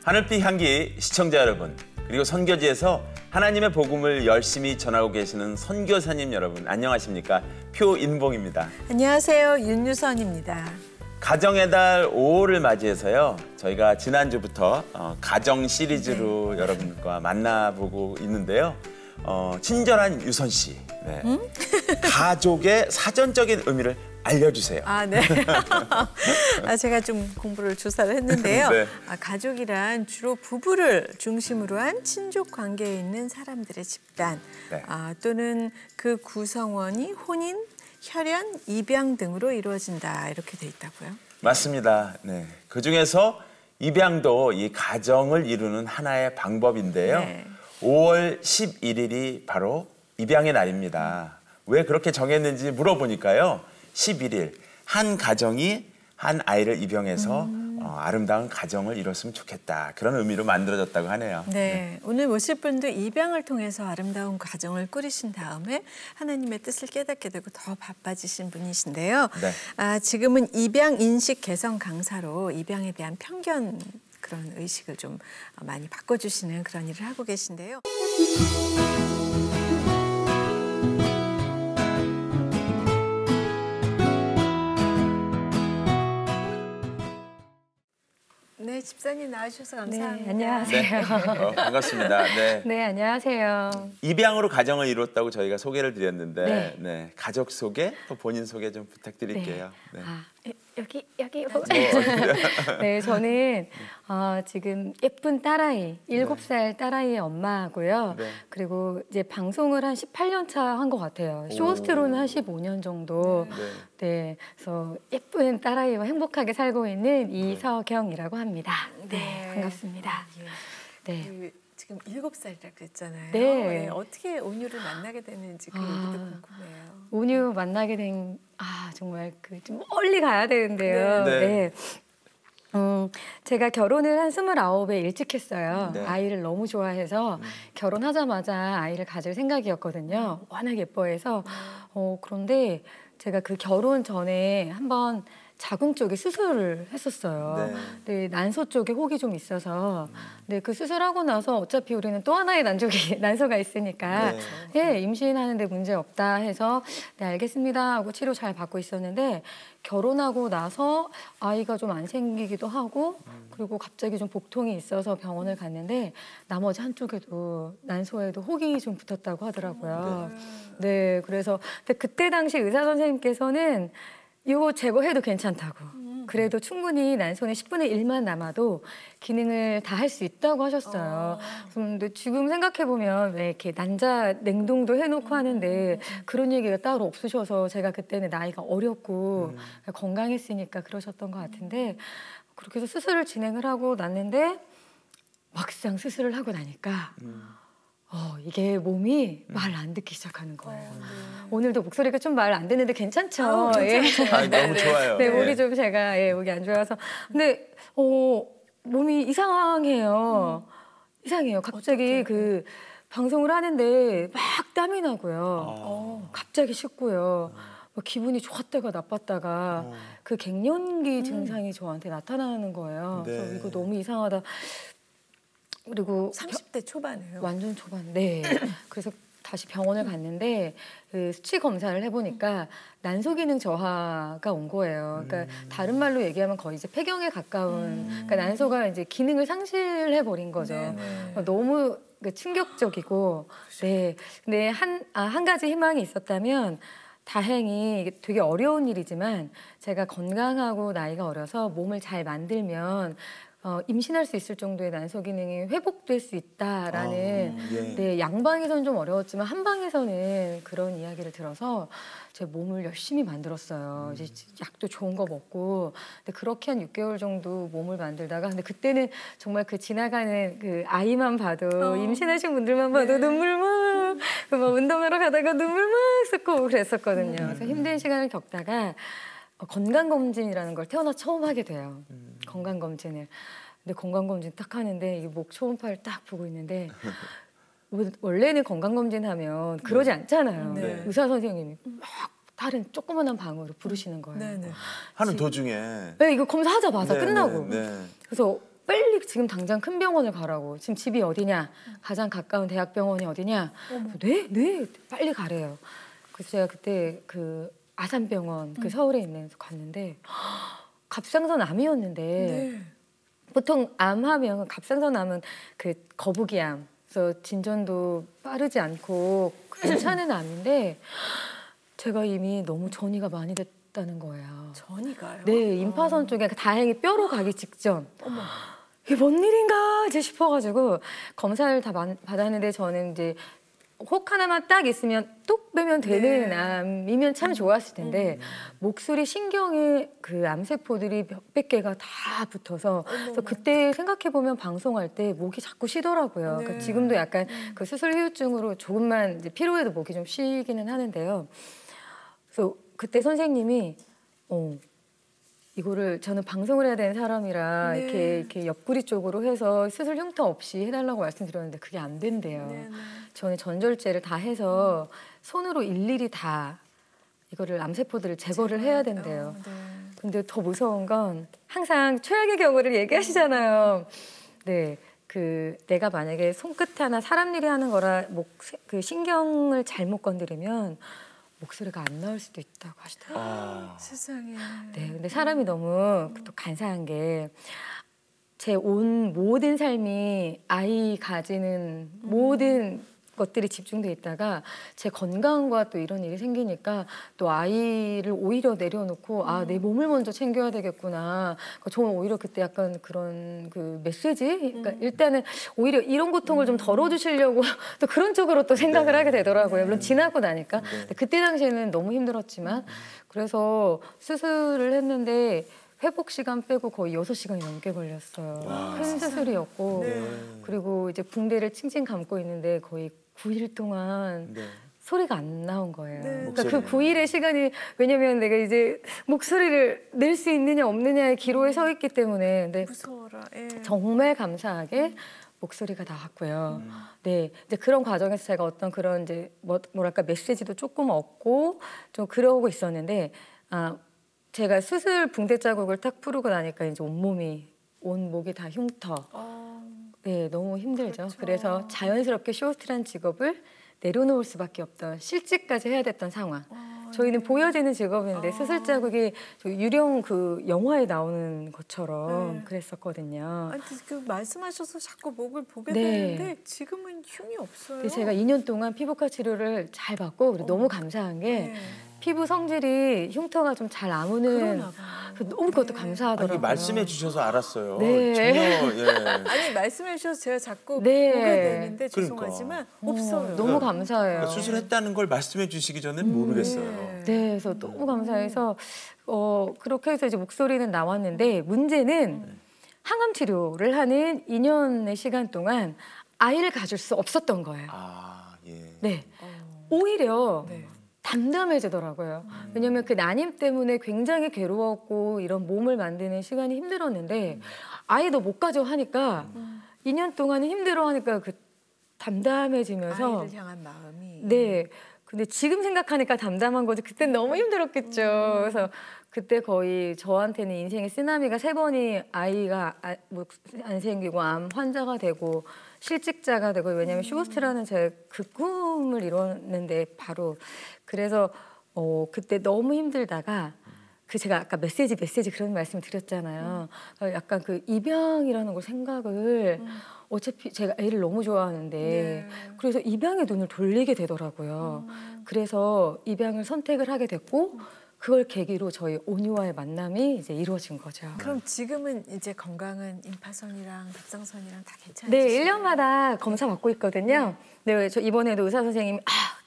하늘빛 향기 시청자 여러분, 그리고 선교지에서 하나님의 복음을 열심히 전하고 계시는 선교사님 여러분, 안녕하십니까? 표인봉입니다. 안녕하세요. 윤유선입니다. 가정의 달 5월을 맞이해서요, 저희가 지난주부터 가정 시리즈로 여러분과 만나보고 있는데요. 친절한 유선 씨, 네. 가족의 사전적인 의미를 알려주세요. 네. 제가 좀 공부를 조사를 했는데요. 네. 가족이란 주로 부부를 중심으로 한 친족 관계에 있는 사람들의 집단, 네. 또는 그 구성원이 혼인, 혈연, 입양 등으로 이루어진다, 이렇게 돼 있다고요. 맞습니다. 네. 그 중에서 입양도 이 가정을 이루는 하나의 방법인데요. 네. 5월 11일이 바로 입양의 날입니다. 왜 그렇게 정했는지 물어보니까요. 11일, 한 가정이 한 아이를 입양해서 아름다운 가정을 이뤘으면 좋겠다. 그런 의미로 만들어졌다고 하네요. 네, 오늘 모실 분도 입양을 통해서 아름다운 가정을 꾸리신 다음에 하나님의 뜻을 깨닫게 되고 더 바빠지신 분이신데요. 네. 지금은 입양 인식 개선 강사로 입양에 대한 편견, 그런 의식을 좀 많이 바꿔주시는 그런 일을 하고 계신데요. 네, 집사님 나와주셔서 감사합니다. 네, 안녕하세요. 네. 반갑습니다. 네. 네, 안녕하세요. 입양으로 가정을 이뤘다고 저희가 소개를 드렸는데, 네. 네. 가족 소개, 또 본인 소개 좀 부탁드릴게요. 네. 네. 여기. 네, 저는 지금 예쁜 딸아이, 7살 딸아이의 엄마고요. 네. 그리고 이제 방송을 한 18년 차 한 것 같아요. 쇼호스트로는 한 15년 정도. 네. 네, 그래서 예쁜 딸아이와 행복하게 살고 있는 이서경이라고 합니다. 네, 반갑습니다. 네. 지금 7살이라 그랬잖아요. 네. 어떻게 온유를 만나게 됐는지 그 얘기도 궁금해요. 온유 만나게 된 정말 좀 멀리 가야 되는데요. 네. 네. 제가 결혼을 한 29에 일찍 했어요. 네. 아이를 너무 좋아해서 결혼하자마자 아이를 가질 생각이었거든요. 워낙 예뻐해서. 그런데 제가 그 결혼 전에 한번 자궁 쪽에 수술을 했었어요. 네, 난소 쪽에 혹이 좀 있어서 네, 그 수술하고 나서 어차피 우리는 또 하나의 난소가 있으니까 네, 임신하는데 문제 없다 해서 네, 알겠습니다 하고 치료 잘 받고 있었는데 결혼하고 나서 아이가 좀 안 생기기도 하고 그리고 갑자기 좀 복통이 있어서 병원을 갔는데 나머지 한쪽에도 난소에도 혹이 좀 붙었다고 하더라고요. 네, 그래서 근데 그때 당시 의사 선생님께서는 이거 제거해도 괜찮다고. 그래도 충분히 난소는 10분의 1만 남아도 기능을 다 할 수 있다고 하셨어요. 근데 지금 생각해보면 왜 이렇게 난자 냉동도 해놓고 하는데 그런 얘기가 따로 없으셔서 제가 그때는 나이가 어렸고 건강했으니까 그러셨던 것 같은데 그렇게 해서 수술을 진행을 하고 났는데 막상 수술을 하고 나니까 이게 몸이 말 안 듣기 시작하는 거예요. 오늘도 목소리가 좀 말 안 듣는데 괜찮죠? 괜찮아요. 너무 좋아요. 네, 목이 좀 제가 목이 안 좋아서. 근데 몸이 이상해요. 이상해요. 갑자기 그 방송을 하는데 막 땀이 나고요. 갑자기 씻고요. 기분이 좋았다가 나빴다가 그 갱년기 증상이 저한테 나타나는 거예요. 네. 그래서 이거 너무 이상하다. 그리고 30대 초반이에요. 완전 초반. 네. 그래서 다시 병원을 갔는데 그 수치 검사를 해보니까 난소 기능 저하가 온 거예요. 그러니까 다른 말로 얘기하면 거의 이제 폐경에 가까운. 그러니까 난소가 이제 기능을 상실해 버린 거죠. 너무 충격적이고. 네. 근데 한 가지 희망이 있었다면. 다행히 이게 되게 어려운 일이지만 제가 건강하고 나이가 어려서 몸을 잘 만들면 임신할 수 있을 정도의 난소 기능이 회복될 수 있다라는 네, 양방에서는 좀 어려웠지만 한방에서는 그런 이야기를 들어서 제 몸을 열심히 만들었어요. 이제 약도 좋은 거 먹고 근데 그렇게 한 6개월 정도 몸을 만들다가 근데 그때는 정말 그 지나가는 그 아이만 봐도 임신하신 분들만 봐도 눈물 막 운동하러 가다가 눈물 막 쏟고 그랬었거든요. 그래서 힘든 시간을 겪다가 건강검진이라는 걸 태어나 처음 하게 돼요. 건강검진을. 근데 건강검진 딱 하는데 이 목 초음파를 딱 보고 있는데 원래는 건강검진 하면 그러지 않잖아요. 의사 선생님이 막 다른 조그만한 방으로 부르시는 거예요. 하는 도중에. 네, 이거 검사하자마자 끝나고. 그래서 빨리 지금 당장 큰 병원을 가라고. 지금 집이 어디냐? 가장 가까운 대학병원이 어디냐? 네, 빨리 가래요. 그래서 제가 그때 그 아산병원 그 서울에 있는 데서 갔는데 갑상선 암이었는데 네. 보통 암하면 갑상선 암은 그 거북이암, 그래서 진전도 빠르지 않고 괜찮은 암인데 제가 이미 너무 전이가 많이 됐다는 거예요. 전이가요? 네, 임파선 쪽에 다행히 뼈로 가기 직전. 이게 뭔 일인가 이제 싶어가지고 검사를 다 받았는데 저는 이제 혹 하나만 딱 있으면 뚝 빼면 되는 암이면 참 좋았을 텐데 목소리 신경에 그 암세포들이 몇백 개가 다 붙어서 그래서 그때 생각해 보면 방송할 때 목이 자꾸 쉬더라고요. 그러니까 지금도 약간 그 수술 후유증으로 조금만 이제 피로해도 목이 좀 쉬기는 하는데요. 그래서 그때 선생님이 이거를 저는 방송을 해야 되는 사람이라 네. 이렇게 옆구리 쪽으로 해서 수술 흉터 없이 해달라고 말씀드렸는데 그게 안 된대요. 네, 네. 저는 전절제를 다 해서 손으로 일일이 다 이거를 암세포들을 제거를 해야 된대요. 네. 근데 더 무서운 건 항상 최악의 경우를 얘기하시잖아요. 네, 그 내가 만약에 손끝 하나 사람 일이 하는 거라 그 신경을 잘못 건드리면 목소리가 안 나올 수도 있다고 하시더라고요. 세상에. 네, 근데 사람이 너무 또 간사한 게 제 온 모든 삶이 아이 가지는 모든 것들이 집중돼 있다가 제 건강과 또 이런 일이 생기니까 또 아이를 오히려 내려놓고 내 몸을 먼저 챙겨야 되겠구나. 그러니까 저는 오히려 그때 약간 그런 그 메시지? 그러니까 일단은 오히려 이런 고통을 좀 덜어주시려고 또 그런 쪽으로 또 생각을 하게 되더라고요. 물론 지나고 나니까. 근데 그때 당시에는 너무 힘들었지만 그래서 수술을 했는데 회복 시간 빼고 거의 6시간이 넘게 걸렸어요. 큰 수술이었고 그리고 이제 붕대를 칭칭 감고 있는데 거의 9일 동안 소리가 안 나온 거예요. 그러니까 그 9일의 시간이 왜냐면 내가 이제 목소리를 낼 수 있느냐 없느냐의 기로에 서 있기 때문에 근데 무서워라. 정말 감사하게 목소리가 나왔고요. 네, 이제 그런 과정에서 제가 어떤 그런 이제 뭐랄까 메시지도 조금 얻고 좀 그러고 있었는데 제가 수술 붕대 자국을 탁 풀고 나니까 이제 온 목이 다 흉터. 네, 너무 힘들죠. 그렇죠. 그래서 자연스럽게 쇼호스트란 직업을 내려놓을 수밖에 없던 실직까지 해야 됐던 상황. 저희는 보여지는 직업인데 수술 자국이 유령 그 영화에 나오는 것처럼 그랬었거든요. 아니, 그 말씀하셔서 자꾸 목을 보게 네. 되는데 지금은 흉이 없어요. 그래서 제가 2년 동안 피부과 치료를 잘 받고 그리고 너무 감사한 게 피부 성질이 흉터가 좀 잘 안 오는 너무 그것도 감사하더라고요. 아니, 말씀해 주셔서 알았어요. 네. 전혀 아니 말씀해 주셔서 제가 자꾸 네. 보게 되는데 그러니까. 죄송하지만 없어요. 너무 감사해요. 그러니까 수술했다는 걸 말씀해 주시기 전엔 모르겠어요. 네, 그래서 너무 감사해서 그렇게 해서 이제 목소리는 나왔는데 문제는 항암 치료를 하는 2년의 시간 동안 아이를 가질 수 없었던 거예요. 예. 네, 오히려 네. 담담해지더라고요. 왜냐면 그 난임 때문에 굉장히 괴로웠고 이런 몸을 만드는 시간이 힘들었는데 아이도 못 가져 하니까 2년 동안은 힘들어하니까 그 담담해지면서 아이를 향한 마음이. 네. 근데 지금 생각하니까 담담한 거지 그땐 너무 힘들었겠죠. 그래서 그때 거의 저한테는 인생의 쓰나미가 3번이 아이가 안 생기고 암 환자가 되고 실직자가 되고 왜냐면 쇼호스트라는 제 그 꿈을 이뤘는데 바로 그래서 그때 너무 힘들다가 그 제가 아까 메시지 그런 말씀 드렸잖아요. 약간 그 입양이라는 걸 생각을 어차피 제가 애를 너무 좋아하는데 그래서 입양의 눈을 돌리게 되더라고요. 그래서 입양을 선택을 하게 됐고 그걸 계기로 저희 온유와의 만남이 이제 이루어진 거죠. 그럼 지금은 이제 건강은 임파선이랑 갑상선이랑 다 괜찮으시죠? 네, 1년마다 검사 받고 있거든요. 네, 저 이번에도 의사 선생님이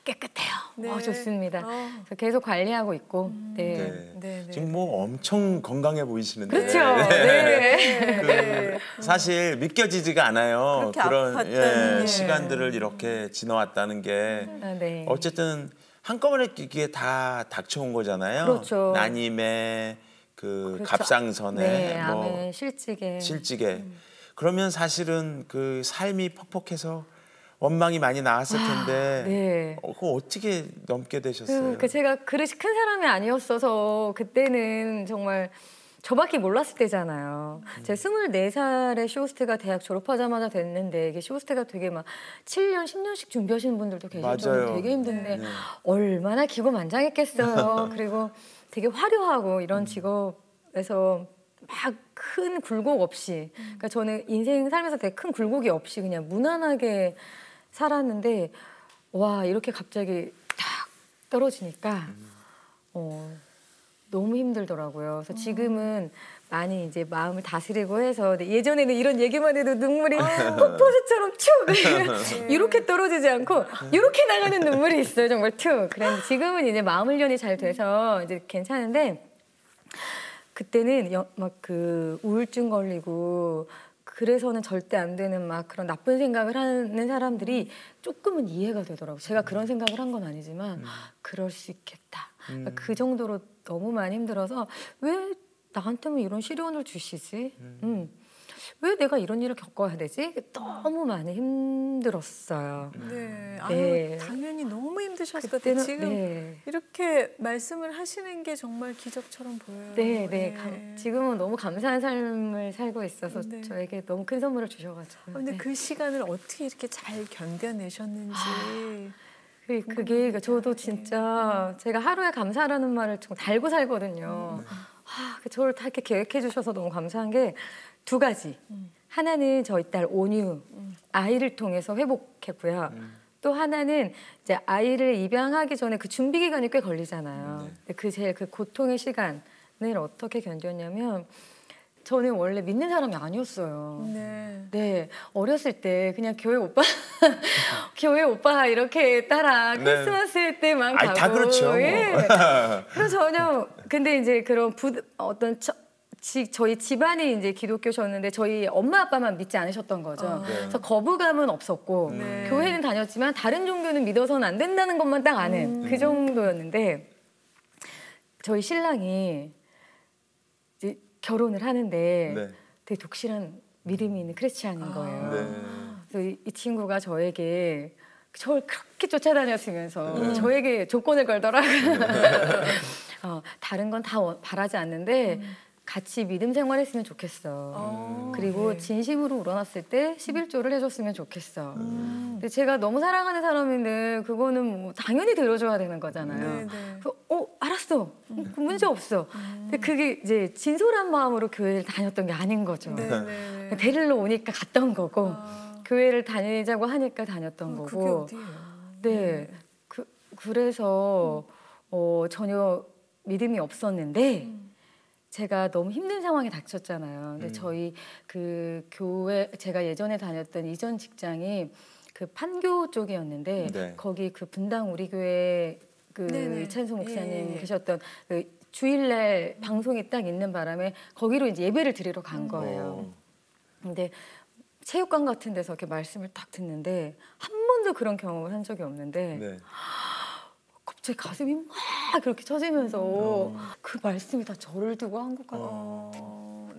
깨끗해요. 네. 좋습니다. 그래서 계속 관리하고 있고. 네. 네. 지금 뭐 엄청 건강해 보이시는데. 그렇죠. 네. 사실 믿겨지지가 않아요. 그렇게 그런 아팠다는 게. 시간들을 이렇게 지나왔다는 게 네. 어쨌든 한꺼번에 이게 다 닥쳐온 거잖아요. 그렇죠. 난임에 그 그렇죠. 갑상선에 네, 뭐 암에 실직에. 실직에 그러면 사실은 그 삶이 퍽퍽해서 원망이 많이 나왔을 텐데 네. 그거 어떻게 넘게 되셨어요? 제가 그릇이 큰 사람이 아니었어서 그때는 정말 저밖에 몰랐을 때잖아요. 제가 24살에 쇼호스트가 대학 졸업하자마자 됐는데 이게 쇼호스트가 되게 막 7년, 10년씩 준비하시는 분들도 계시고 맞아요. 되게 힘든데 네. 얼마나 기고만장했겠어요. 그리고 되게 화려하고 이런 직업에서 막 큰 굴곡 없이 그러니까 저는 인생 살면서 되게 큰 굴곡이 없이 그냥 무난하게 살았는데 와 이렇게 갑자기 탁 떨어지니까 너무 힘들더라고요. 그래서 지금은 많이 이제 마음을 다스리고 해서 예전에는 이런 얘기만 해도 눈물이 폭포수처럼 툭 이렇게 떨어지지 않고 이렇게 나가는 눈물이 있어요. 정말 툭. 그런데 지금은 이제 마음 훈련이 잘 돼서 이제 괜찮은데 그때는 막 그 우울증 걸리고 그래서는 절대 안 되는 막 그런 나쁜 생각을 하는 사람들이 조금은 이해가 되더라고요. 제가 그런 생각을 한 건 아니지만 그럴 수 있겠다. 그러니까 그 정도로 너무 많이 힘들어서 왜 나한테만 이런 시련을 주시지? 왜 내가 이런 일을 겪어야 되지? 너무 많이 힘들었어요. 네, 네. 아유, 당연히 너무 힘드셨을 것 같아요. 지금 네. 이렇게 말씀을 하시는 게 정말 기적처럼 보여요. 네. 네. 지금은 너무 감사한 삶을 살고 있어서 네. 저에게 너무 큰 선물을 주셔가지고. 근데 네. 그 시간을 어떻게 이렇게 잘 견뎌내셨는지. 그게 그러니까 저도 진짜 제가 하루에 감사하라는 말을 좀 달고 살거든요. 저를 다 이렇게 계획해 주셔서 너무 감사한 게 두 가지. 하나는 저희 딸 온유 아이를 통해서 회복했고요. 또 하나는 이제 아이를 입양하기 전에 그 준비 기간이 꽤 걸리잖아요. 근데 그 제일 그 고통의 시간을 어떻게 견뎠냐면 저는 원래 믿는 사람이 아니었어요. 네, 어렸을 때 그냥 교회 오빠, 교회 오빠 이렇게 따라 네. 크리스마스 때만 가고. 다 그렇죠. 예. 그래서 전혀 근데 이제 그런 저희 집안이 이제 기독교셨는데 저희 엄마 아빠만 믿지 않으셨던 거죠. 그래서 거부감은 없었고 교회는 다녔지만 다른 종교는 믿어서는 안 된다는 것만 딱 아는 그 정도였는데 저희 신랑이 이제 결혼을 하는데 되게 독실한 믿음이 있는 크리스찬인 거예요. 그래서 이 친구가 저에게 저를 그렇게 쫓아다녔으면서 저에게 조건을 걸더라고요. 다른 건 다 바라지 않는데 같이 믿음 생활했으면 좋겠어. 그리고 진심으로 우러났을 때 11조를 해줬으면 좋겠어. 근데 제가 너무 사랑하는 사람인데 그거는 뭐 당연히 들어줘야 되는 거잖아요. 그래서 알았어. 그 문제 없어. 근데 그게 이제 진솔한 마음으로 교회를 다녔던 게 아닌 거죠. 데리러 오니까 갔던 거고 교회를 다니자고 하니까 다녔던 거고. 그게 어디예요? 네. 그래서 전혀 믿음이 없었는데 제가 너무 힘든 상황에 닥쳤잖아요. 근데 저희 그 교회 제가 예전에 다녔던 이전 직장이 그 판교 쪽이었는데 거기 그 분당 우리 교회 그 이찬수 목사님 계셨던 그 주일날 방송이 딱 있는 바람에 거기로 이제 예배를 드리러 간 거예요. 근데 체육관 같은 데서 이렇게 말씀을 딱 듣는데 한 번도 그런 경험을 한 적이 없는데 갑자기 가슴이 막 그렇게 쳐지면서 그 말씀이 다 저를 두고 한 것 같아요.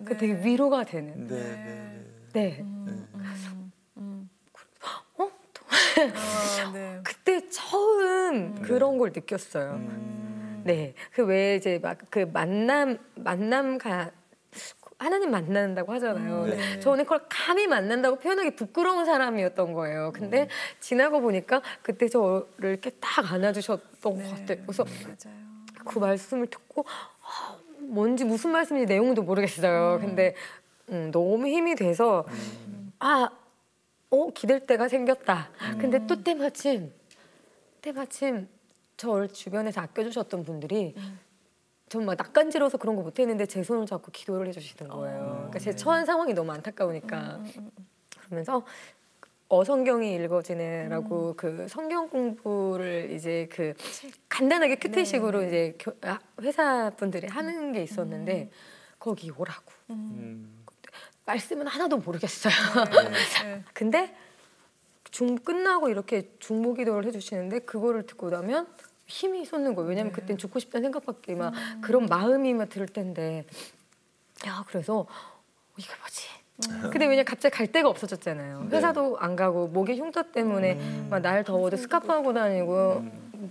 그 되게 위로가 되는. 그때 처음 그런 걸 느꼈어요. 네, 그 왜 이제 막 그 만남가 하나님 만난다고 하잖아요. 저는 그걸 감히 만난다고 표현하기 부끄러운 사람이었던 거예요. 근데 지나고 보니까 그때 저를 이렇게 딱 안아주셨던 것 같아요. 그래서 그 말씀을 듣고 뭔지 무슨 말씀인지 내용도 모르겠어요. 근데 너무 힘이 돼서 기댈 때가 생겼다. 근데 또 때마침 저를 주변에서 아껴주셨던 분들이 전 막 낯간지러워서 그런 거 못했는데 제 손을 잡고 기도를 해주시던 거예요. 그러니까 제 처한 상황이 너무 안타까우니까 그러면서 어성경이 읽어지네라고 그 성경 공부를 이제 그 간단하게 큐티식으로 이제 회사 분들이 하는 게 있었는데 거기 오라고. 말씀은 하나도 모르겠어요. 근데 끝나고 이렇게 중보 기도를 해주시는데 그거를 듣고 나면 힘이 솟는 거예요. 왜냐면 그땐 죽고 싶다는 생각밖에 막 그런 마음이 막 들 텐데 그래서 이게 뭐지? 근데 왜냐면 갑자기 갈 데가 없어졌잖아요. 회사도 안 가고 목에 흉터 때문에 막 날 더워도 스카프 하고 다니고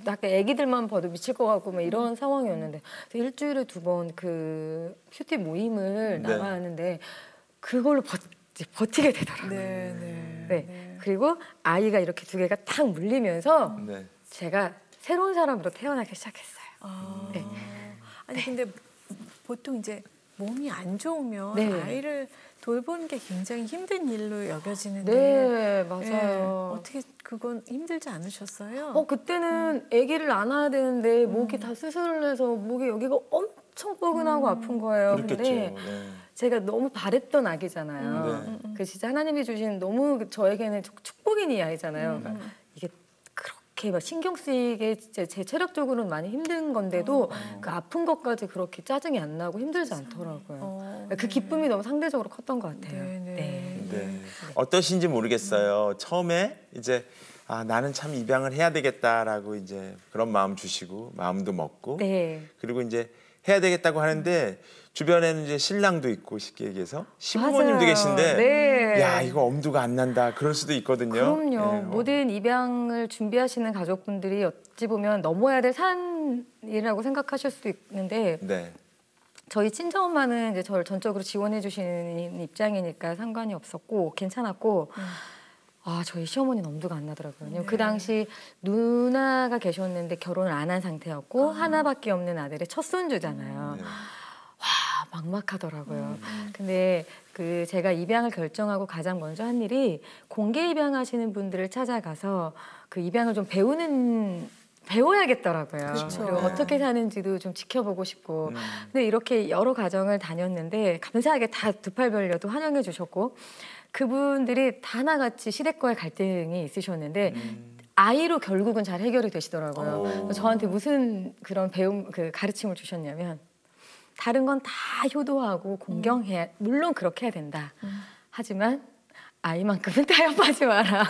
약간 애기들만 봐도 미칠 것 같고 막 이런 상황이었는데 일주일에 2번 그 큐티 모임을 네. 나가야 하는데 그걸로 버티게 되더라고요. 네. 그리고 아이가 이렇게 2개가 딱 물리면서 네. 제가 새로운 사람으로 태어나기 시작했어요. 네. 아니 근데 보통 이제 몸이 안 좋으면 네. 아이를 돌보는 게 굉장히 힘든 일로 여겨지는데 네, 맞아요. 어떻게 그건 힘들지 않으셨어요? 그때는 아기를 안아야 되는데 목이 다 수술을 해서 목이 여기가 엄청 뻐근하고 아픈 거예요. 그렇겠죠. 근데 네. 제가 너무 바랬던 아기잖아요. 그 진짜 하나님이 주신 너무 저에게는 축복인 이 아이잖아요. 그러니까 이게 그렇게 막 신경 쓰이게 제 체력적으로는 많이 힘든 건데도 그 아픈 것까지 그렇게 짜증이 안 나고 힘들지 않더라고요. 그 기쁨이 너무 상대적으로 컸던 것 같아요. 네. 어떠신지 모르겠어요. 처음에 이제 나는 참 입양을 해야 되겠다라고 이제 그런 마음 주시고 마음도 먹고 네. 그리고 이제 해야 되겠다고 하는데 주변에는 이제 신랑도 있고 쉽게 얘기해서 시부모님도 맞아요. 계신데 네. 야 이거 엄두가 안 난다 그럴 수도 있거든요. 그럼요. 예, 모든 입양을 준비하시는 가족분들이 어찌 보면 넘어야 될 산이라고 생각하실 수도 있는데 네. 저희 친정엄마는 이제 저를 전적으로 지원해 주시는 입장이니까 상관이 없었고 괜찮았고 저희 시어머니는 엄두가 안 나더라고요. 왜냐면 그 당시 누나가 계셨는데 결혼을 안 한 상태였고 하나밖에 없는 아들의 첫 손주잖아요. 네. 와 막막하더라고요. 근데 그 제가 입양을 결정하고 가장 먼저 한 일이 공개 입양하시는 분들을 찾아가서 그 입양을 좀 배워야겠더라고요. 그렇죠. 그리고 네. 어떻게 사는지도 좀 지켜보고 싶고. 근데 이렇게 여러 가정을 다녔는데 감사하게 다 두 팔 벌려도 환영해 주셨고 그분들이 다 하나같이 시댁과의 갈등이 있으셨는데 아이로 결국은 잘 해결이 되시더라고요. 저한테 무슨 그런 가르침을 주셨냐면 다른 건 다 효도하고 공경해야 물론 그렇게 해야 된다. 하지만 아이만큼은 타협하지 마라.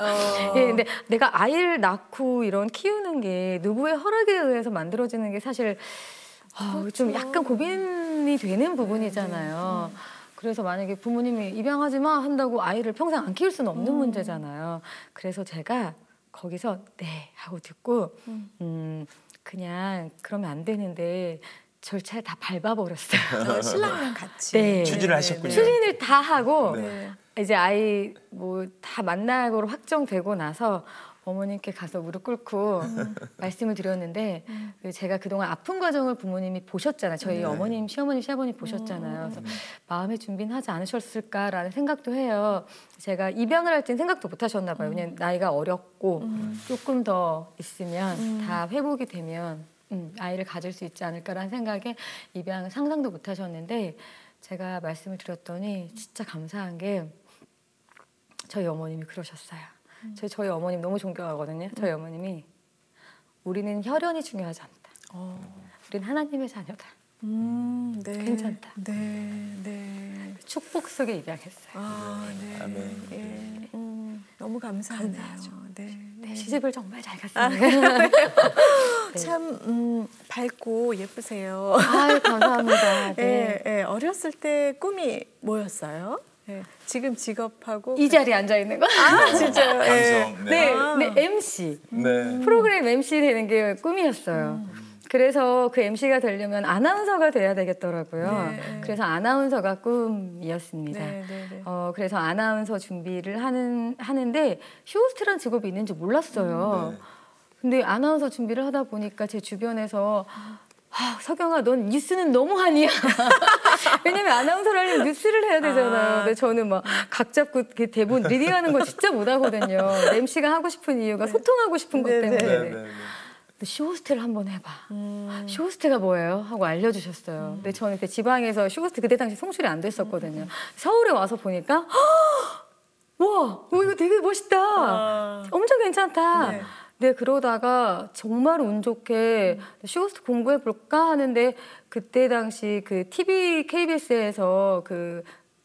예, 근데 내가 아이를 낳고 이런 키우는 게 누구의 허락에 의해서 만들어지는 게 사실 좀 약간 고민이 되는 부분이잖아요. 그래서 만약에 부모님이 입양하지 마 한다고 아이를 평생 안 키울 수는 없는 문제잖아요. 그래서 제가 거기서 네 하고 듣고 그냥 그러면 안 되는데 절차를 다 밟아버렸어요. 신랑이랑 같이 네. 추진을 하셨군요. 추진을 다 하고 네. 이제 아이 뭐 다 만나기로 확정되고 나서 어머님께 가서 무릎 꿇고 말씀을 드렸는데 제가 그동안 아픈 과정을 부모님이 보셨잖아요. 저희 어머님, 시어머님, 시아버님 보셨잖아요. 그래서 마음의 준비는 하지 않으셨을까라는 생각도 해요. 제가 입양을 할 땐 생각도 못 하셨나 봐요. 왜냐면 나이가 어렸고 조금 더 있으면 다 회복이 되면 아이를 가질 수 있지 않을까라는 생각에 입양을 상상도 못 하셨는데 제가 말씀을 드렸더니 진짜 감사한 게 저희 어머님이 그러셨어요. 저희 어머님 너무 존경하거든요. 저희 어머님이 우리는 혈연이 중요하지 않다. 우린 하나님의 자녀다. 네. 괜찮다. 네. 축복 속에 입양했어요. 네. 아멘. 예. 너무 감사하네요. 네, 시집을 정말 잘 갔습니다. 참 밝고 예쁘세요. 아유, 감사합니다. 네. 예, 어렸을 때 꿈이 뭐였어요? 예, 지금 직업하고 이 자리에 앉아 있는 거. 진짜요? 감성. 네, 네, MC. 네. 프로그램 MC 되는 게 꿈이었어요. 그래서 그 MC가 되려면 아나운서가 돼야 되겠더라고요. 네. 그래서 아나운서가 꿈이었습니다. 네. 그래서 아나운서 준비를 하는데 쇼호스트란 직업이 있는지 몰랐어요. 네. 근데 아나운서 준비를 하다 보니까 제 주변에서 석영아, 넌 뉴스는 너무 아니야. 왜냐면 아나운서를 하려면 뉴스를 해야 되잖아요. 근데 저는 막 각 잡고 대본 리딩하는 거 진짜 못하거든요. MC가 하고 싶은 이유가 소통하고 싶은 것 때문에. 네. 쇼호스트를 한번 해봐. 쇼호스트가 뭐예요? 하고 알려주셨어요. 근데 저는 그때 지방에서 쇼호스트 그때 당시 송출이 안 됐었거든요. 서울에 와서 보니까 와, 이거 되게 멋있다. 엄청 괜찮다. 네, 그러다가 정말 운 좋게 쇼호스트 공부해볼까 하는데 그때 당시 그 TV KBS에서 그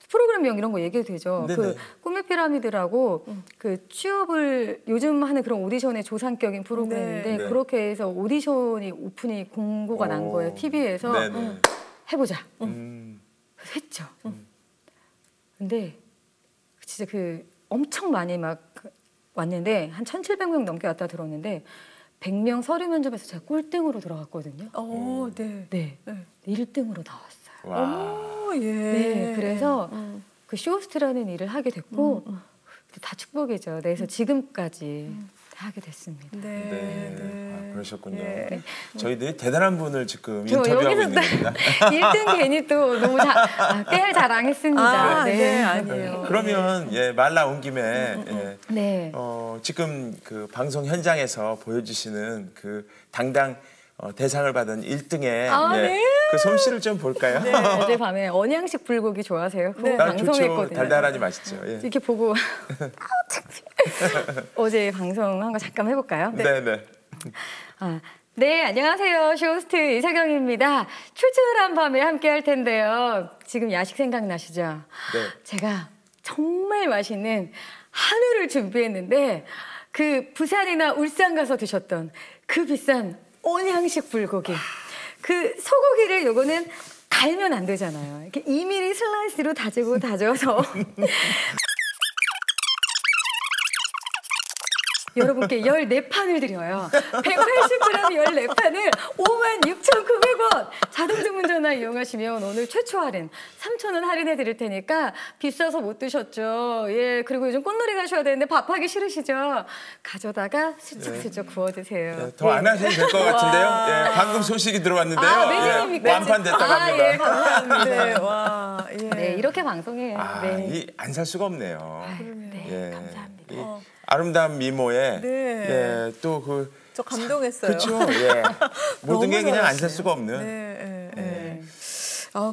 프로그램명 이런 거 얘기해도 되죠. 네네. 그 꿈의 피라미드라고 그 취업을 요즘 하는 그런 오디션의 조상격인 프로그램인데 네. 그렇게 해서 오디션이 오픈이 공고가 난 거예요. TV에서 네네. 해보자. 그래서 했죠. 근데 진짜 그 엄청 많이 막 왔는데 한 1,700명 넘게 왔다 들었는데 100명 서류 면접에서 제가 꼴등으로 들어갔거든요. 네. 네. 네. 1등으로 나왔어요. 와. 예. 네, 그래서 그 쇼호스트라는 일을 하게 됐고 다 축복이죠. 네, 그래서 지금까지 하게 됐습니다. 네. 아, 그러셨군요. 네. 저희들이 대단한 분을 지금 저 인터뷰하고 여기서 있는 겁니다. 1등 괜히 또 너무 깨알 자랑했습니다. 네, 아니에요. 그러면 말 나온 김에 네. 지금 그 방송 현장에서 보여주시는 그 당당 대상을 받은 1등의 네. 그 솜씨를 좀 볼까요? 어젯밤에 언양식 불고기 좋아하세요? 그거 좋죠. 방송했거든요. 달달하니 맛있죠. 예. 이렇게 보고 어제 방송한 거 잠깐 해볼까요? 네. 네, 안녕하세요. 쇼호스트 이석영입니다. 출출한 밤에 함께 할 텐데요. 지금 야식 생각나시죠? 네. 제가 정말 맛있는 한우를 준비했는데 그 부산이나 울산 가서 드셨던 그 비싼 언양식 불고기. 그 소고기를 요거는 갈면 안 되잖아요. 이렇게 2mm 슬라이스로 다져서 여러분께 14판을 드려요. 180g 14판을 56,900원. 자동주문 전화 이용하시면 오늘 최초 할인 3,000원 할인해 드릴 테니까 비싸서 못 드셨죠. 예, 그리고 요즘 꽃놀이 가셔야 되는데 밥하기 싫으시죠? 가져다가 슬쩍슬쩍 구워 드세요. 더 안 하셔도 될 것 같은데요. 예, 방금 소식이 들어왔는데요. 매진입니까? 완판됐다고 합니다. 예, 감사합니다. 네, 와, 예. 네, 이렇게 방송해요. 네. 안 살 수가 없네요. 네, 감사합니다. 아름다운 미모에 또 그 저 감동했어요. 그렇죠. 모든 게 그냥 안 살 수가 없는.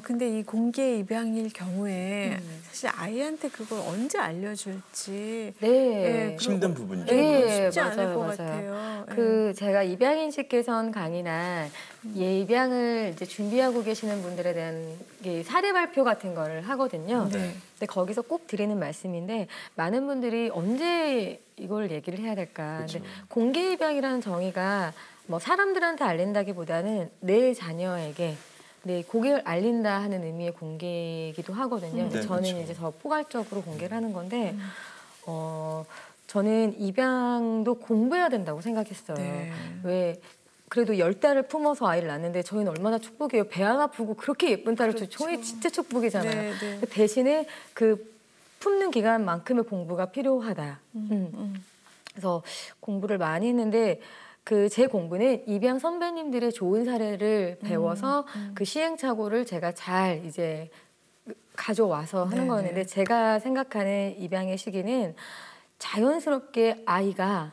근데 이 공개 입양일 경우에 사실 아이한테 그걸 언제 알려줄지 힘든 부분이죠. 쉽지 않을 것 같아요. 그 제가 입양인식 개선 강의나 입양을 이제 준비하고 계시는 분들에 대한 사례 발표 같은 거를 하거든요. 근데 거기서 꼭 드리는 말씀인데 많은 분들이 언제 이걸 얘기를 해야 될까? 근데 공개 입양이라는 정의가 뭐 사람들한테 알린다기보다는 내 자녀에게 고객을 알린다 하는 의미의 공개이기도 하거든요. 저는 이제 더 포괄적으로 공개를 하는 건데, 저는 입양도 공부해야 된다고 생각했어요. 왜 그래도 10달을 품어서 아이를 낳는데 저희는 얼마나 축복이에요. 배 안 아프고 그렇게 예쁜 딸을 저희 진짜 축복이잖아요. 대신에 그 품는 기간만큼의 공부가 필요하다. 그래서 공부를 많이 했는데 제 공부는 입양 선배님들의 좋은 사례를 배워서 그 시행착오를 제가 잘 이제 가져와서 하는 거였는데 제가 생각하는 입양의 시기는 자연스럽게 아이가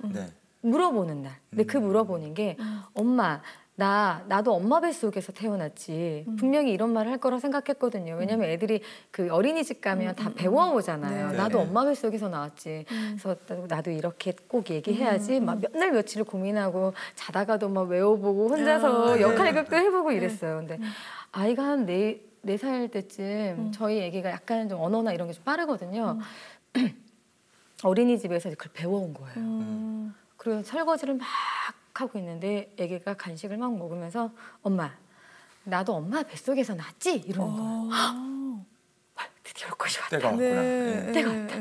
물어보는 날. 근데 그 물어보는 게 엄마 나도 엄마 뱃속에서 태어났지. 분명히 이런 말을 할 거라 생각했거든요. 왜냐면 애들이 그 어린이집 가면 다 배워오잖아요. 나도 엄마 뱃속에서 나왔지. 그래서 나도 이렇게 꼭 얘기해야지. 막 몇 날 며칠을 고민하고 자다가도 막 외워보고 혼자서 역할극도 해보고 이랬어요. 근데 아이가 한 4살 때쯤 저희 애기가 약간 좀 언어나 이런 게 좀 빠르거든요. 어린이집에서 그걸 배워온 거예요. 그리고 설거지를 막 하고 있는데 애기가 간식을 막 먹으면서 엄마 나도 엄마 뱃속에서 났지? 이러는 거예요. 드디어 올 것이 왔다. 때가 왔구나. 때가 왔다.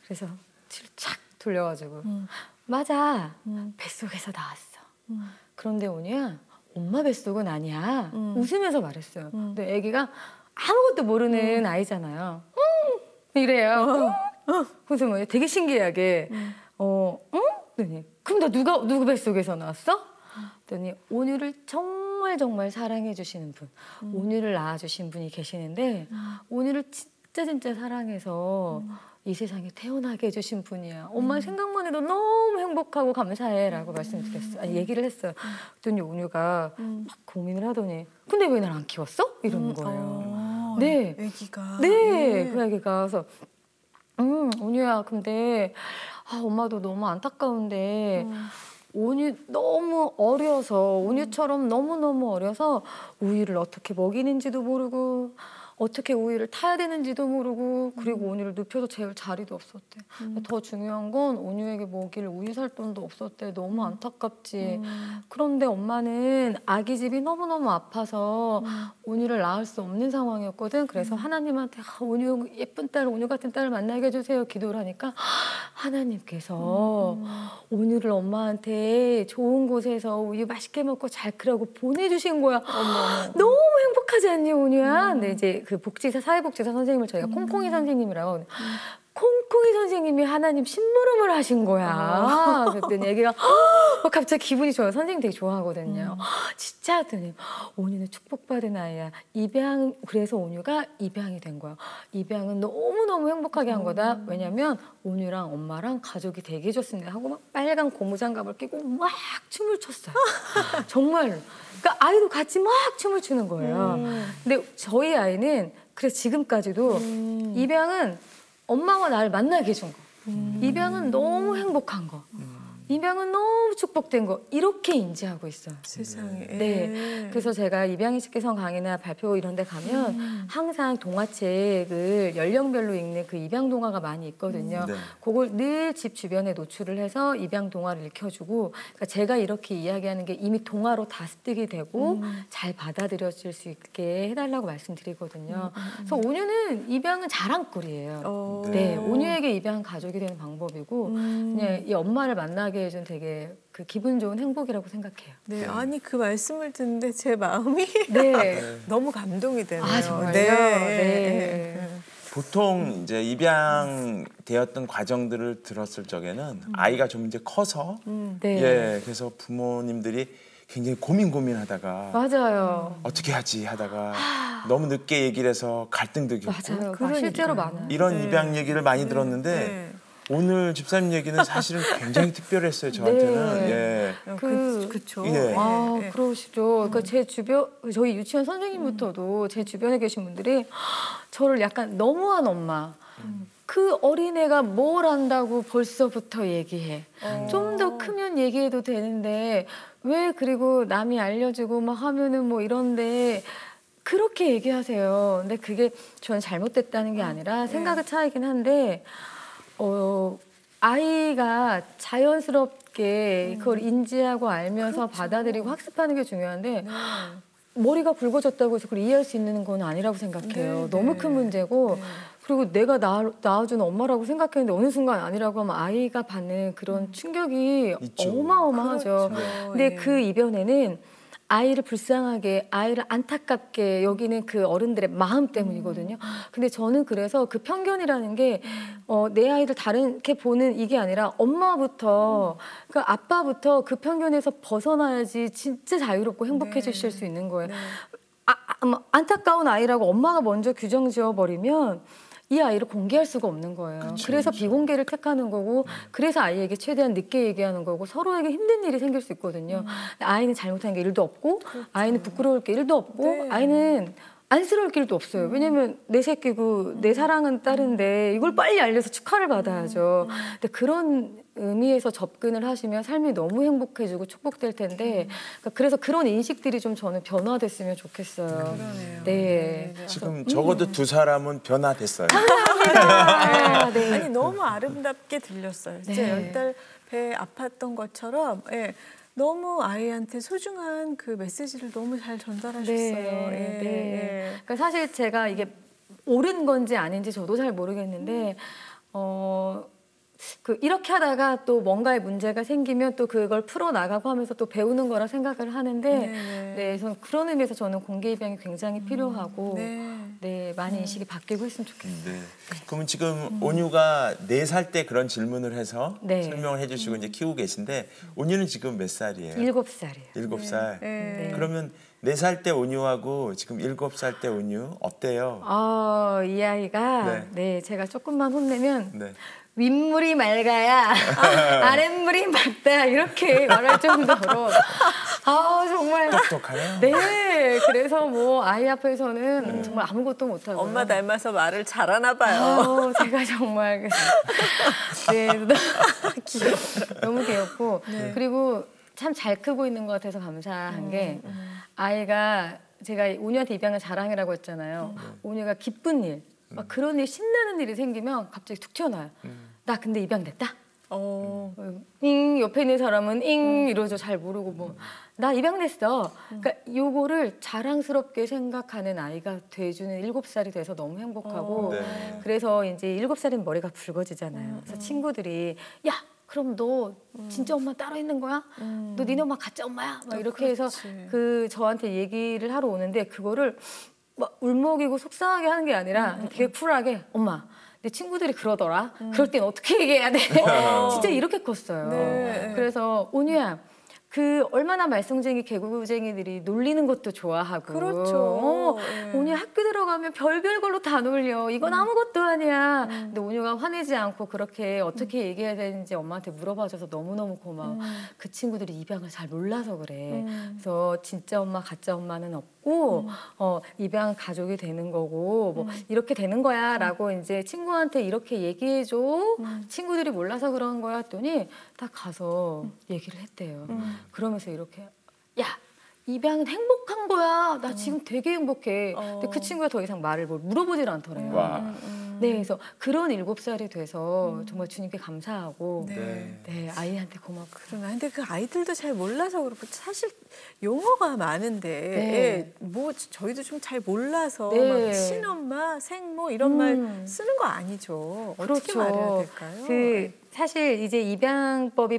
그래서 뒤를 착 돌려가지고 맞아 뱃속에서 나왔어. 그런데 온유야 엄마 뱃속은 아니야. 웃으면서 말했어요. 근데 애기가 아무것도 모르는 아이잖아요. 이래요. 그래서 뭐 되게 신기하게 그랬더니 그럼 나 누구 뱃속에서 나왔어? 그랬더니 온유를 정말 사랑해 주시는 분, 온유를 낳아주신 분이 계시는데 온유를 진짜 사랑해서 이 세상에 태어나게 해주신 분이야. 엄마 생각만 해도 너무 행복하고 감사해라고 말씀드렸어요. 아니 얘기를 했어요. 그랬더니 온유가 막 고민을 하더니 근데 왜 날 안 키웠어? 이러는 거예요. 네, 애기가. 그 애기가 그래서 온유야 근데 엄마도 너무 안타까운데 온유 너무 어려서 온유처럼 너무너무 어려서 우유를 어떻게 먹이는지도 모르고 어떻게 우유를 타야 되는지도 모르고 그리고 온유를 눕혀서 재울 자리도 없었대. 더 중요한 건 온유에게 먹일 우유 살 돈도 없었대. 너무 안타깝지. 그런데 엄마는 아기 집이 너무너무 아파서 온유를 낳을 수 없는 상황이었거든. 그래서 하나님한테 온유 예쁜 딸, 온유 같은 딸을 만나게 해주세요 기도를 하니까 하나님께서 온유를 엄마한테 좋은 곳에서 우유 맛있게 먹고 잘 크라고 보내주신 거야. 너무 행복하지 않니 온유야? 근데 이제 그 복지사 사회복지사 선생님을 저희가 콩콩이 선생님이라고 콩콩이 선생님이 하나님 심부름을 하신 거야. 그랬더니 애기가 갑자기 기분이 좋아요. 선생님 되게 좋아하거든요. 진짜 하더니 온유는 축복받은 아이야. 입양 그래서 온유가 입양이 된 거야. 입양은 너무너무 행복하게 한 거다. 왜냐면 온유랑 엄마랑 가족이 되게 해줬습니다 하고 막 빨간 고무장갑을 끼고 막 춤을 췄어요. 정말로. 그러니까 아이도 같이 막 춤을 추는 거예요. 근데 저희 아이는 그래서 지금까지도 입양은 엄마와 나를 만나게 해준 거. 입양은 너무 행복한 거. 입양은 너무 축복된 거. 이렇게 인지하고 있어요. 세상에. 네. 그래서 제가 입양인식 개선 강의나 발표 이런 데 가면 항상 동화책을 연령별로 읽는 그 입양 동화가 많이 있거든요. 네. 그걸 늘 집 주변에 노출을 해서 입양 동화를 읽혀주고 그러니까 제가 이렇게 이야기하는 게 이미 동화로 다 습득이 되고 잘 받아들여질 수 있게 해달라고 말씀드리거든요. 그래서 온유는 입양은 자랑거리예요. 네, 온유에게 입양은 가족이 되는 방법이고 그냥 이 엄마를 만나게 해준 되게 그 기분 좋은 행복이라고 생각해요. 네, 아니 그 말씀을 듣는데 제 마음이 네. 너무 감동이 되네요. 아 정말요? 네. 네. 보통 이제 입양되었던 과정들을 들었을 적에는 아이가 좀 이제 커서 네. 예, 그래서 부모님들이 굉장히 고민하다가 맞아요. 어떻게 하지 하다가 너무 늦게 얘기를 해서 갈등도 겪고 맞아요. 그러니까요. 실제로 많아요. 이런 네. 입양 얘기를 많이 들었는데 네. 오늘 집사님 얘기는 사실은 굉장히 특별했어요 저한테는. 네. 예. 그쵸. 예. 아, 네. 그러시죠. 그러니까 제 주변, 저희 유치원 선생님부터도 제 주변에 계신 분들이 저를 약간 너무한 엄마. 그 어린애가 뭘 안다고 벌써부터 얘기해. 좀 더 크면 얘기해도 되는데 왜 그리고 남이 알려주고 막 하면은 뭐 이런데 그렇게 얘기하세요. 근데 그게 저는 잘못됐다는 게 아니라 생각의 차이긴 한데 아이가 자연스럽게 그걸 인지하고 알면서 받아들이고 학습하는 게 중요한데 머리가 굵어졌다고 해서 그걸 이해할 수 있는 건 아니라고 생각해요. 네, 너무 네. 큰 문제고 그리고 내가 낳아준 엄마라고 생각했는데 어느 순간 아니라고 하면 아이가 받는 그런 충격이 있죠. 어마어마하죠. 그렇죠. 근데 예. 그 이변에는 아이를 불쌍하게, 아이를 안타깝게 여기는 그 어른들의 마음 때문이거든요. 근데 저는 그래서 그 편견이라는 게 내 아이를 다르게 보는 이게 아니라 엄마부터, 그러니까 아빠부터 그 편견에서 벗어나야지 진짜 자유롭고 행복해지실 수 있는 거예요. 안타까운 아이라고 엄마가 먼저 규정 지어버리면 이 아이를 공개할 수가 없는 거예요. 그래서 비공개를 택하는 거고 그래서 아이에게 최대한 늦게 얘기하는 거고 서로에게 힘든 일이 생길 수 있거든요. 아이는 잘못한 게 1도 없고 아이는 부끄러울 게 1도 없고 네. 아이는 안쓰러울 길도 없어요. 왜냐면 내 새끼고 내 사랑은 딸인데 이걸 빨리 알려서 축하를 받아야죠. 근데 그런 의미에서 접근을 하시면 삶이 너무 행복해지고 축복될 텐데 그래서 그런 인식들이 좀 저는 변화됐으면 좋겠어요. 그러네요. 네. 지금 적어도 두 사람은 변화됐어요. 아, 네. 아니 너무 아름답게 들렸어요. 진짜 네. 10달 배 아팠던 것처럼 너무 아이한테 소중한 그 메시지를 너무 잘 전달하셨어요. 네, 예, 네. 예. 그러니까 사실 제가 이게 옳은 건지 아닌지 저도 잘 모르겠는데 이렇게 하다가 또 뭔가의 문제가 생기면 또 그걸 풀어 나가고 하면서 또 배우는 거라 생각을 하는데 네. 그래서 그런 의미에서 저는 공개 입양이 굉장히 필요하고 네. 많이 인식이 바뀌고 했으면 좋겠어요. 네. 그러면 지금 온유가 4살 때 그런 질문을 해서 네. 설명을 해주시고 이제 키우고 계신데 온유는 지금 몇 살이에요? 7살이에요. 7살. 네. 그러면 4살 때 온유하고 지금 7살 때 온유 어때요? 이 아이가 네. 네, 제가 조금만 혼내면 네. 윗물이 맑아야 아랫물이 맑다 이렇게 말할 정도로 정말 똑똑하네요. 네 그래서 뭐 아이 앞에서는 정말 아무것도 못하고 엄마 닮아서 말을 잘하나 봐요. 제가 정말 네 너무 귀엽고 그리고 참 잘 크고 있는 것 같아서 감사한 게 아이가 제가 온유한테 입양을 자랑이라고 했잖아요. 온유가 기쁜 일, 막 그런 일, 신나는 일이 생기면 갑자기 툭 튀어나와요. 나 근데 입양됐다. 잉 옆에 있는 사람은 잉 이러죠. 잘 모르고 뭐 나 입양됐어. 그러니까 요거를 자랑스럽게 생각하는 아이가 돼주는 7살이 돼서 너무 행복하고 네. 그래서 이제 7살이면 머리가 붉어지잖아요. 그래서 친구들이 야 그럼 너 진짜 엄마 따로 있는 거야? 너 니네 엄마 가짜 엄마야? 막 이렇게 해서 그 저한테 얘기를 하러 오는데 그거를 막 울먹이고 속상하게 하는 게 아니라 되게 쿨하게 엄마 내 친구들이 그러더라. 그럴 땐 어떻게 얘기해야 돼? 진짜 이렇게 컸어요. 네. 그래서 온유야 그 얼마나 말썽쟁이 개구쟁이들이 놀리는 것도 좋아하고 그렇죠. 온유 학교 들어가면 별별 걸로 다 놀려. 이건 아무것도 아니야. 근데 온유가 화내지 않고 그렇게 어떻게 얘기해야 되는지 엄마한테 물어봐줘서 너무너무 고마워. 그 친구들이 입양을 잘 몰라서 그래. 그래서 진짜 엄마 가짜 엄마는 없고 입양 가족이 되는 거고 뭐 이렇게 되는 거야 라고 이제 친구한테 이렇게 얘기해줘. 친구들이 몰라서 그런 거야 했더니 딱 가서 얘기를 했대요. 그러면서 이렇게 야 입양은 행복한 거야. 나 지금 되게 행복해. 근데 그 친구가 더 이상 말을 뭘 물어보질 않더래요. 와. 네, 그래서 그런 7살이 돼서 정말 주님께 감사하고 네. 네, 아이한테 고맙고. 그러나 근데 그 아이들도 잘 몰라서 그렇고 사실 용어가 많은데 네. 뭐 저희도 좀 잘 몰라서 네. 막 친엄마, 생모 이런 말 쓰는 거 아니죠. 어떻게 그렇죠. 말해야 될까요? 그 사실 이제 입양특례법이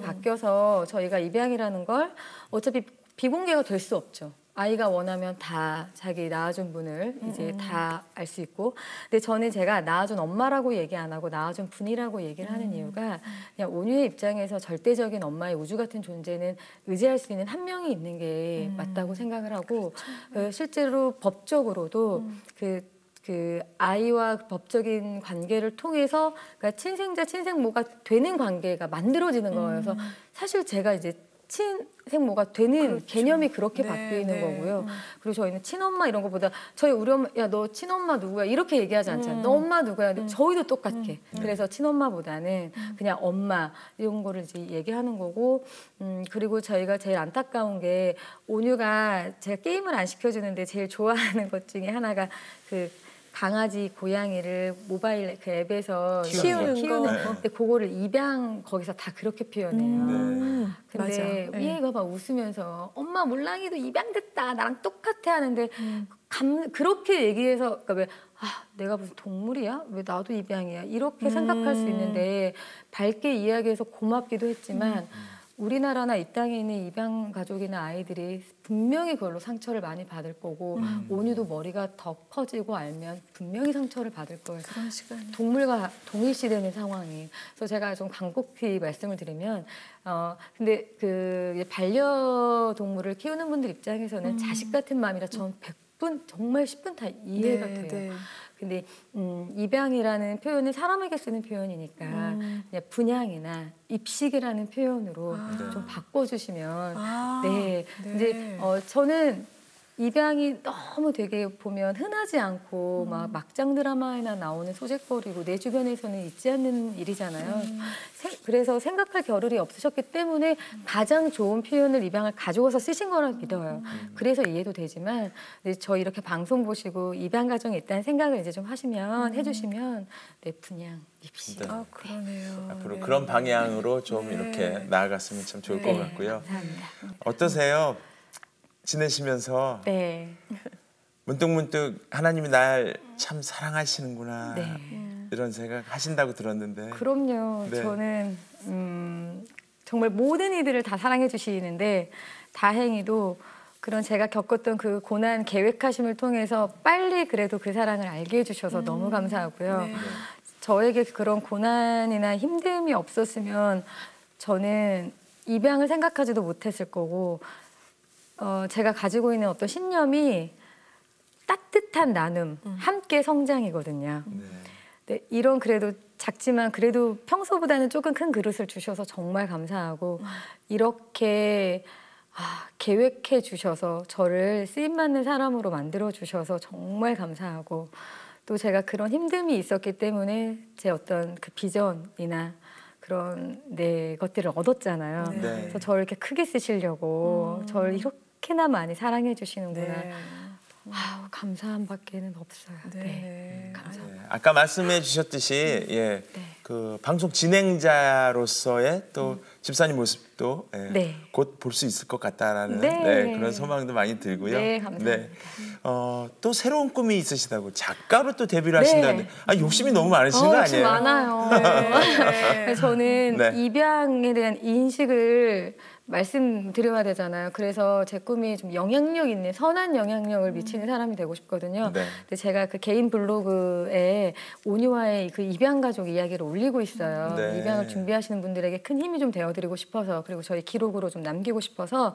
바뀌어서 저희가 입양이라는 걸 어차피 비공개가 될 수 없죠. 아이가 원하면 다 자기 낳아준 분을 이제 다 알 수 있고. 근데 저는 제가 낳아준 엄마라고 얘기 안 하고 낳아준 분이라고 얘기를 하는 이유가 그냥 온유의 입장에서 절대적인 엄마의 우주 같은 존재는 의지할 수 있는 한 명이 있는 게 맞다고 생각을 하고 실제로 법적으로도 그 아이와 법적인 관계를 통해서 그러니까 친생자, 친생모가 되는 관계가 만들어지는 거예요. 그래서 사실 제가 이제 친생모가 되는 그렇죠. 개념이 그렇게 네, 바뀌는 네. 거고요. 그리고 저희는 친엄마 이런 것보다 우리 엄마 야 너 친엄마 누구야 이렇게 얘기하지 않잖아요. 너 엄마 누구야? 저희도 똑같게. 그래서 친엄마보다는 그냥 엄마 이런 거를 이제 얘기하는 거고 그리고 저희가 제일 안타까운 게 온유가 제가 게임을 안 시켜주는데 제일 좋아하는 것 중에 하나가 그 강아지, 고양이를 모바일 그 앱에서 키우는 키우는 거. 거. 근데 그거를 입양 거기서 다 그렇게 표현해요. 근데 맞아. 얘가 막 웃으면서 엄마 몰랑이도 입양됐다 나랑 똑같아 하는데 그렇게 얘기해서 그러니까 왜 내가 무슨 동물이야? 왜 나도 입양이야? 이렇게 생각할 수 있는데 밝게 이야기해서 고맙기도 했지만 우리나라나 이 땅에 있는 입양 가족이나 아이들이 분명히 그걸로 상처를 많이 받을 거고 온유도 머리가 더 커지고 알면 분명히 상처를 받을 거예요. 그런 시간이. 동물과 동일시되는 상황이. 그래서 제가 좀 간곡히 말씀을 드리면 근데 그 반려동물을 키우는 분들 입장에서는 자식 같은 마음이라 전 100분 정말 10분 다 이해가 돼요. 네. 근데 입양이라는 표현은 사람에게 쓰는 표현이니까 그냥 분양이나 입식이라는 표현으로 좀 바꿔주시면 네. 이제 저는 입양이 너무 되게 보면 흔하지 않고 막 막장 드라마에나 나오는 소재거리고 내 주변에서는 있지 않는 일이잖아요. 그래서 생각할 겨를이 없으셨기 때문에 가장 좋은 표현을 입양을 가져와서 쓰신 거라 믿어요. 그래서 이해도 되지만 저 이렇게 방송 보시고 입양 가정에 있다는 생각을 이제 좀 하시면 해주시면 네, 분양, 입시. 네. 그러네요. 앞으로 네. 그런 방향으로 좀 네. 이렇게 나아갔으면 참 좋을 것 네, 같고요. 감사합니다. 어떠세요? 지내시면서 네. 문득문득 하나님이 날 참 사랑하시는구나 네. 이런 생각 하신다고 들었는데 그럼요. 네. 저는 정말 모든 이들을 다 사랑해 주시는데 다행히도 그런 제가 겪었던 그 고난 계획하심을 통해서 빨리 그래도 그 사랑을 알게 해주셔서 너무 감사하고요. 네. 저에게 그런 고난이나 힘듦이 없었으면 저는 입양을 생각하지도 못했을 거고 제가 가지고 있는 어떤 신념이 따뜻한 나눔, 함께 성장이거든요. 네, 이런 그래도 작지만 그래도 평소보다는 조금 큰 그릇을 주셔서 정말 감사하고 이렇게 계획해 주셔서 저를 쓰임받는 사람으로 만들어 주셔서 정말 감사하고 또 제가 그런 힘듦이 있었기 때문에 제 어떤 그 비전이나 그런 것들을 얻었잖아요. 네. 그래서 저를 이렇게 크게 쓰시려고 저를 이렇게 이렇게나 많이 사랑해 주시는구나. 네. 아우, 감사함 밖에는 없어요. 네. 감사합니다. 네, 아까 말씀해 주셨듯이 예, 그 방송 진행자로서의 또 집사님 모습도 예, 네. 곧 볼 수 있을 것 같다라는 네. 네, 그런 소망도 많이 들고요. 네, 감사합니다. 또 새로운 꿈이 있으시다고 작가로 또 데뷔를 하신다는데 욕심이 너무 많으신 거 욕심 아니에요? 많아요. 네. 저는 네. 입양에 대한 인식을 말씀드려야 되잖아요. 그래서 제 꿈이 좀 영향력 있는 선한 영향력을 미치는 사람이 되고 싶거든요. 네. 근데 제가 그 개인 블로그에 온유와의 그 입양 가족 이야기를 올리고 있어요. 네. 입양을 준비하시는 분들에게 큰 힘이 좀 되어드리고 싶어서, 그리고 저희 기록으로 좀 남기고 싶어서.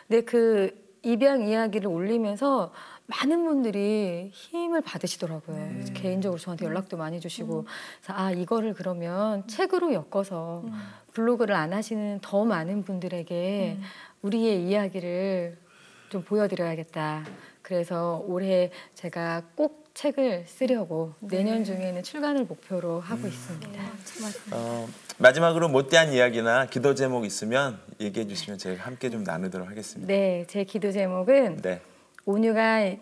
근데 그 입양 이야기를 올리면서 많은 분들이 힘을 받으시더라고요. 그래서 개인적으로 저한테 연락도 많이 주시고, 그래서 이거를 그러면 책으로 엮어서 블로그를 안 하시는 더 많은 분들에게 우리의 이야기를 좀 보여드려야겠다. 그래서 올해 제가 꼭 책을 쓰려고 내년 중에는 출간을 목표로 하고 있습니다. 마지막으로 못다한 이야기나 기도 제목 있으면 얘기해 주시면 저희가 함께 좀 나누도록 하겠습니다. 네, 제 기도 제목은 네. 온유가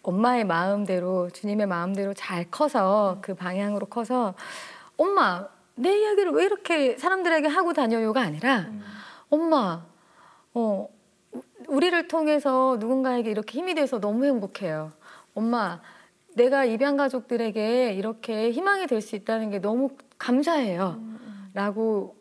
엄마의 마음대로, 주님의 마음대로 잘 커서, 그 방향으로 커서, 엄마, 내 이야기를 왜 이렇게 사람들에게 하고 다녀요가 아니라, 엄마, 우리를 통해서 누군가에게 이렇게 힘이 돼서 너무 행복해요. 엄마, 내가 입양 가족들에게 이렇게 희망이 될 수 있다는 게 너무 감사해요. 라고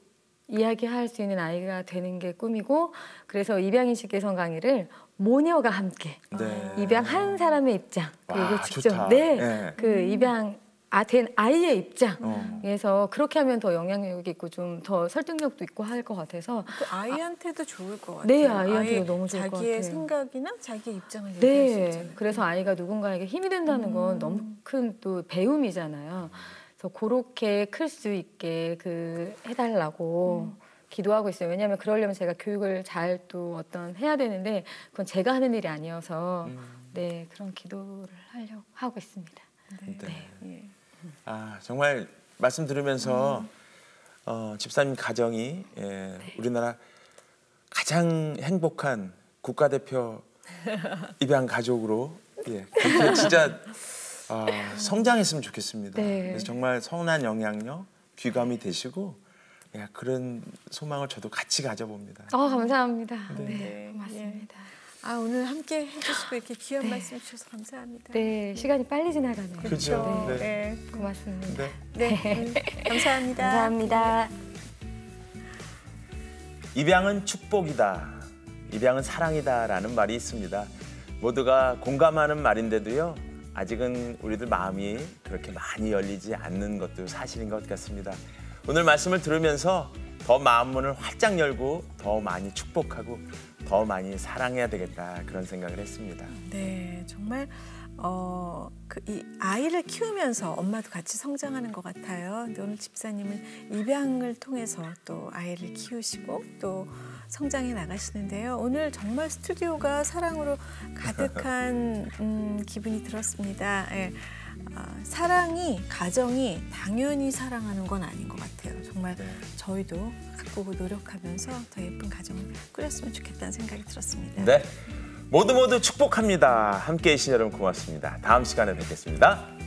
이야기할 수 있는 아이가 되는 게 꿈이고, 그래서 입양인식 개선 강의를 모녀가 함께 네. 입양한 사람의 입장, 그리고 와, 직접 좋다. 네, 네. 그 입양 된 아이의 입장에서 그렇게 하면 더 영향력이 있고 좀 더 설득력도 있고 할 것 같아서. 그 아이한테도 좋을 것 같아요. 네, 아이한테도 너무 좋을 것 자기의 같아요. 생각이나 자기의 입장을 얘기할 수 있잖아요. 그래서 아이가 누군가에게 힘이 된다는 건 너무 큰 또 배움이잖아요. 그래서 그렇게 클 수 있게 해달라고 기도하고 있어요. 왜냐하면 그러려면 제가 교육을 잘 또 해야 되는데 그건 제가 하는 일이 아니어서 네, 그런 기도를 하려고 하고 있습니다. 네. 정말 말씀 들으면서 집사님 가정이 우리나라 가장 행복한 국가대표 입양 가족으로 그렇게 진짜 성장했으면 좋겠습니다. 네. 그래서 정말 선한 영향력, 귀감이 되시고 그런 소망을 저도 같이 가져봅니다. 감사합니다. 네, 네. 고맙습니다. 오늘 함께 해주시고 이렇게 귀한 말씀 주셔서 감사합니다. 네, 시간이 빨리 지나가네요. 그렇죠. 네. 네, 고맙습니다. 네. 감사합니다. 감사합니다. 입양은 축복이다. 입양은 사랑이다라는 말이 있습니다. 모두가 공감하는 말인데도요. 아직은 우리들 마음이 그렇게 많이 열리지 않는 것도 사실인 것 같습니다. 오늘 말씀을 들으면서 더 마음문을 활짝 열고 더 많이 축복하고 더 많이 사랑해야 되겠다 그런 생각을 했습니다. 네, 정말 이 아이를 키우면서 엄마도 같이 성장하는 것 같아요. 근데 오늘 집사님은 입양을 통해서 또 아이를 키우시고 또 성장해 나가시는데요. 오늘 정말 스튜디오가 사랑으로 가득한 기분이 들었습니다. 예. 사랑이, 가정이 당연히 사랑하는 건 아닌 것 같아요. 정말 저희도 가꾸고 노력하면서 더 예쁜 가정을 꾸렸으면 좋겠다는 생각이 들었습니다. 네, 모두 축복합니다. 함께해 주신 여러분 고맙습니다. 다음 시간에 뵙겠습니다.